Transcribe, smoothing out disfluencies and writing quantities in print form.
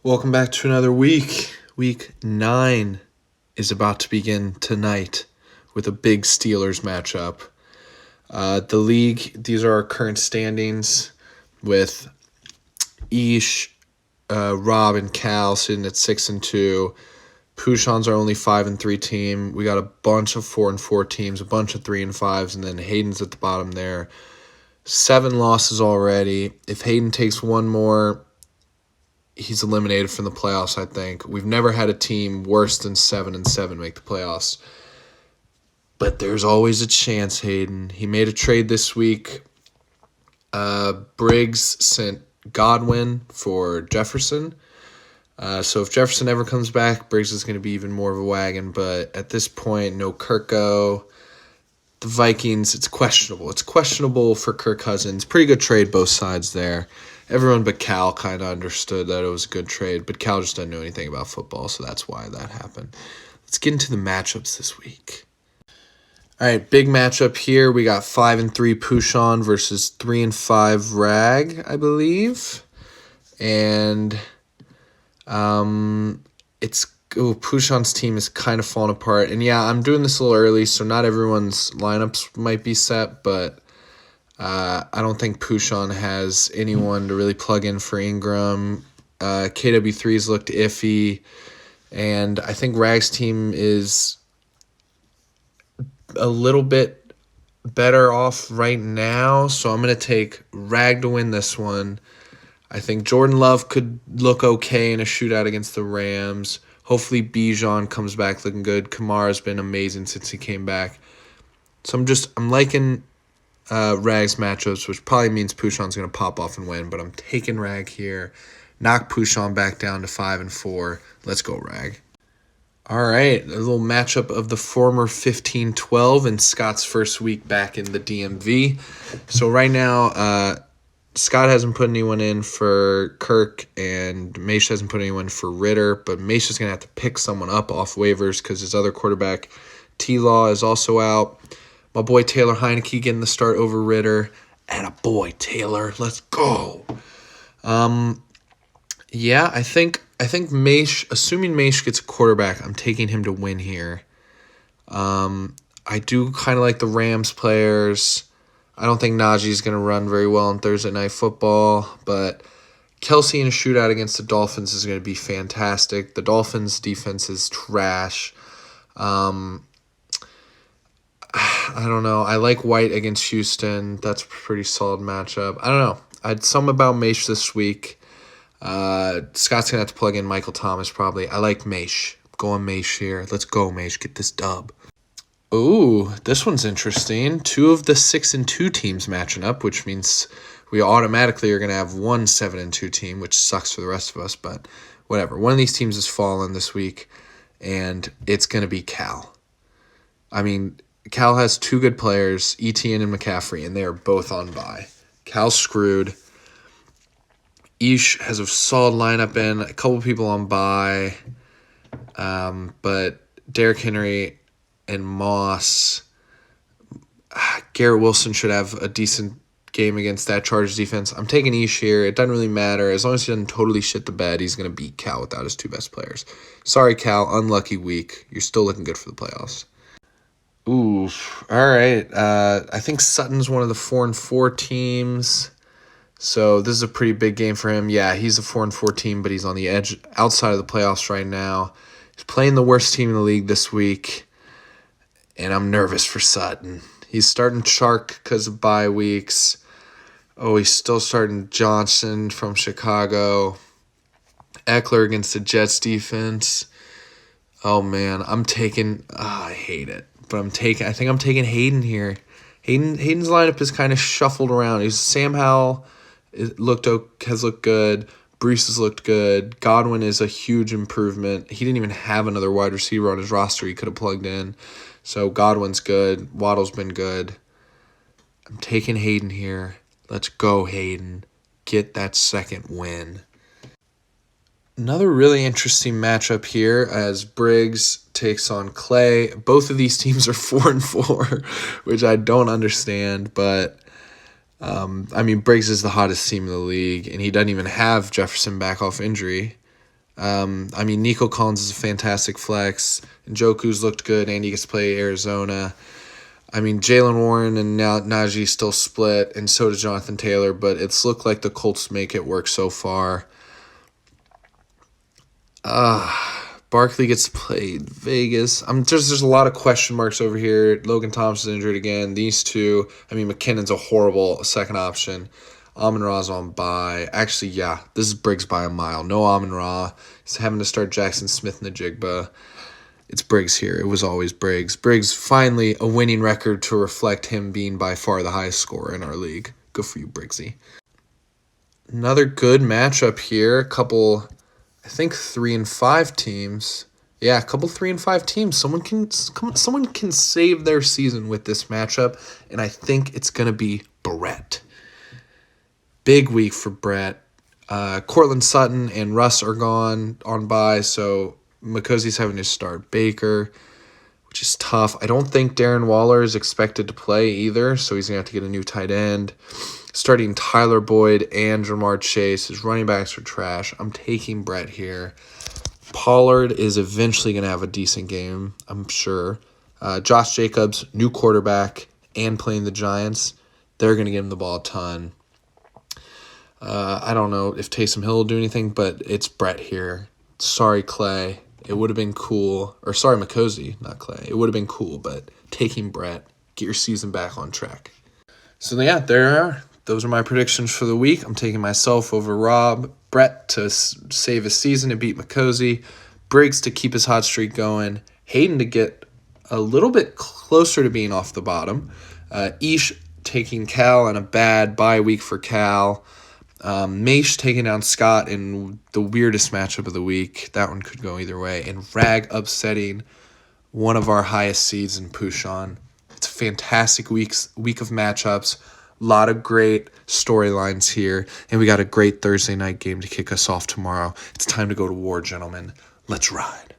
Welcome back to another week. Week 9 is about to begin tonight with a big Steelers matchup. The league, these are our current standings with Ish, Rob, and Cal sitting at 6-2. Pushan's our only 5-3 team. We got a bunch of 4-4 teams, a bunch of 3-5s, and then Hayden's at the bottom there. 7 losses already. If Hayden takes one more, he's eliminated from the playoffs, I think. We've never had a team worse than 7-7 make the playoffs. But there's always a chance, Hayden. He made a trade this week. Briggs sent Godwin for Jefferson. So if Jefferson ever comes back, Briggs is going to be even more of a wagon. But at this point, no Kirko. The Vikings, it's questionable. It's questionable for Kirk Cousins. Pretty good trade both sides there. Everyone but Cal kind of understood that it was a good trade, but Cal just doesn't know anything about football, so that's why that happened. Let's get into the matchups this week. All right, big matchup here. We got 5-3 Pushan versus 3-5 Rag, I believe. And Pushan's team is kind of falling apart. And yeah, I'm doing this a little early, so not everyone's lineups might be set, but I don't think Pushan has anyone to really plug in for Ingram. KW3's looked iffy, and I think Rag's team is a little bit better off right now, so I'm going to take Rag to win this one. I think Jordan Love could look okay in a shootout against the Rams. Hopefully Bijan comes back looking good. Kamara's been amazing since he came back. So I'm liking Rag's matchups, which probably means Pushan's going to pop off and win, but I'm taking Rag here. Knock Pushan back down to 5-4. Let's go, Rag. All right, a little matchup of the former 15-12 in Scott's first week back in the DMV. So right now, Scott hasn't put anyone in for Kirk, and Mace hasn't put anyone for Ritter, but Mace is going to have to pick someone up off waivers because his other quarterback, T-Law, is also out. My boy Taylor Heineke getting the start over Ritter. And a boy, Taylor. Let's go. Yeah, I think Mace, assuming Mace gets a quarterback, I'm taking him to win here. I do kind of like the Rams players. I don't think Najee's going to run very well on Thursday Night Football, but Kelsey in a shootout against the Dolphins is going to be fantastic. The Dolphins' defense is trash. I don't know. I like White against Houston. That's a pretty solid matchup. I don't know. I had some about Mace this week. Scott's going to have to plug in Michael Thomas probably. I like Mace. Going Mace here. Let's go, Mace. Get this dub. Ooh, this one's interesting. 2 of the 6-2 teams matching up, which means we automatically are going to have one 7-2 team, which sucks for the rest of us, but whatever. One of these teams has fallen this week, and it's going to be Cal. I mean, Cal has 2 good players, Etienne and McCaffrey, and they are both on bye. Cal's screwed. Ish has a solid lineup in, a couple people on bye, but Derrick Henry and Moss, Garrett Wilson should have a decent game against that Chargers defense. I'm taking Ish here. It doesn't really matter. As long as he doesn't totally shit the bed, he's going to beat Cal without his 2 best players. Sorry, Cal. Unlucky week. You're still looking good for the playoffs. Ooh, all right. I think Sutton's one of the 4-4 teams, so this is a pretty big game for him. Yeah, he's a 4-4 team, but he's on the edge outside of the playoffs right now. He's playing the worst team in the league this week, and I'm nervous for Sutton. He's starting Chark because of bye weeks. Oh, he's still starting Johnson from Chicago. Eckler against the Jets defense. Oh, man, I hate it. But I think I'm taking Hayden here. Hayden's lineup is kind of shuffled around. Sam Howell has looked good. Brees has looked good. Godwin is a huge improvement. He didn't even have another wide receiver on his roster he could have plugged in. So Godwin's good. Waddle's been good. I'm taking Hayden here. Let's go, Hayden. Get that second win. Another really interesting matchup here as Briggs takes on Clay. Both of these teams are 4-4, which I don't understand, but Briggs is the hottest team in the league, and he doesn't even have Jefferson back off injury. I mean, Nico Collins is a fantastic flex. Njoku's looked good, and he gets to play Arizona. I mean, Jalen Warren and now Najee still split, and so does Jonathan Taylor, but it's looked like the Colts make it work so far. Barkley gets played Vegas. There's a lot of question marks over here. Logan Thompson's injured again. These two, I mean, McKinnon's a horrible second option. Amon-Ra's on bye. Actually, yeah, this is Briggs by a mile. No Amon-Ra. He's having to start Jackson Smith and Najigba. It's Briggs here. It was always Briggs. Briggs, finally a winning record to reflect him being by far the highest scorer in our league. Good for you, Briggsy. Another good matchup here. A couple, I think 3 and 5 teams. Yeah, a couple 3 and 5 teams. Someone can save their season with this matchup, and I think it's gonna be Brett. Big week for Brett. Cortland Sutton and Russ are gone on bye, so McCosey's having to start Baker, which is tough. I don't think Darren Waller is expected to play either, so he's going to have to get a new tight end. Starting Tyler Boyd and Jamar Chase. His running backs are trash. I'm taking Brett here. Pollard is eventually going to have a decent game, I'm sure. Josh Jacobs, new quarterback, and playing the Giants. They're going to give him the ball a ton. I don't know if Taysom Hill will do anything, but it's Brett here. Sorry, Clay. It would have been cool. Or sorry, McCosey, not Clay. It would have been cool, but taking Brett, get your season back on track. So, yeah, there are. Those are my predictions for the week. I'm taking myself over Rob. Brett to save his season and beat McCosey. Briggs to keep his hot streak going. Hayden to get a little bit closer to being off the bottom. Ish taking Cal and a bad bye week for Cal. Maish taking down Scott in the weirdest matchup of the week. That one could go either way. And Rag upsetting one of our highest seeds in Pushan. It's a fantastic week of matchups. A lot of great storylines here. And we got a great Thursday night game to kick us off tomorrow. It's time to go to war, gentlemen. Let's ride.